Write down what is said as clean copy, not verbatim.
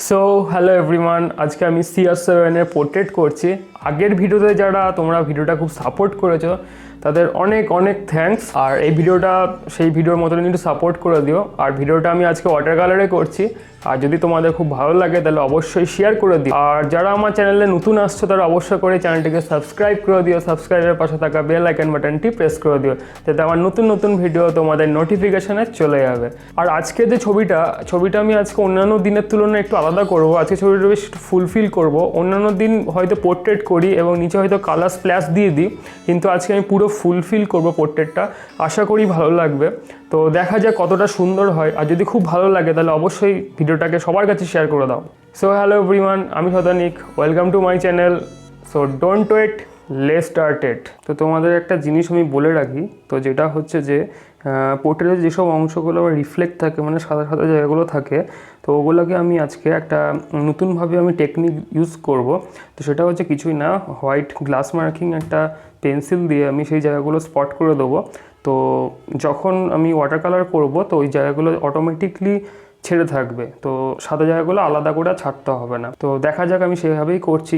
So hello everyone, আজকে আমি CR7 এর পোর্ট্রেট করছি। আগের ভিডিওতে যারা তোমরা ভিডিওটা খুব সাপোর্ট করেছো তাদের অনেক অনেক থ্যাঙ্কস। আর এই ভিডিওটা সেই ভিডিওর মতন কিন্তু সাপোর্ট করে দিও। আর ভিডিওটা আমি আজকে ওয়াটার কালারে করছি। আর যদি তোমাদের খুব ভালো লাগে তাহলে অবশ্যই শেয়ার করে দিও। আর যারা আমার চ্যানেলে নতুন আসছো তারা অবশ্যই করে চ্যানেলটিকে সাবস্ক্রাইব করে দিও। সাবস্ক্রাইবের পাশে থাকা বেল আইকন বাটনটি প্রেস করে দিও, যাতে আমার নতুন নতুন ভিডিও তোমাদের নোটিফিকেশানে চলে যাবে। আর আজকে যে ছবিটা আমি আজকে অন্যান্য দিনের তুলনায় একটু আলাদা করব। আজকে ছবিটা বেশ ফুলফিল করব। অন্যান্য দিন হয়তো পোর্ট্রেট করি এবং নিচে হয়তো কালার স্প্ল্যাশ দিয়ে দিই, কিন্তু আজকে আমি পুরো ফুলফিল করব পোর্ট্রেটটা। আশা করি ভালো লাগবে। তো দেখা যাক কতটা সুন্দর হয়। আর যদি খুব ভালো লাগে তাহলে অবশ্যই ভিডিওটাকে সবার কাছে শেয়ার করে দাও। সো হ্যালো এভরিওয়ান, আমি Satanik, welcome to my channel. So don't wait, let's start it. তো তোমাদের একটা জিনিস আমি বলে রাখি, তো যেটা হচ্ছে যে পোর্ট্রেটের যেসব অংশগুলো রিফ্লেক্ট থাকে, মানে সাদা সাদা জায়গাগুলো থাকে, তো ওগুলোকে আমি আজকে একটা নতুনভাবে আমি টেকনিক ইউজ করব। তো সেটা হচ্ছে কিছুই না, হোয়াইট গ্লাস মার্কিং একটা পেন্সিল দিয়ে আমি সেই জায়গাগুলো স্পট করে দেবো। তো যখন আমি ওয়াটার কালার করব তো ওই জায়গাগুলো অটোমেটিকলি ছেড়ে থাকবে, তো সাদা জায়গাগুলো আলাদা করে ছাড়তে হবে না। তো দেখা যাক, আমি সেভাবেই করছি।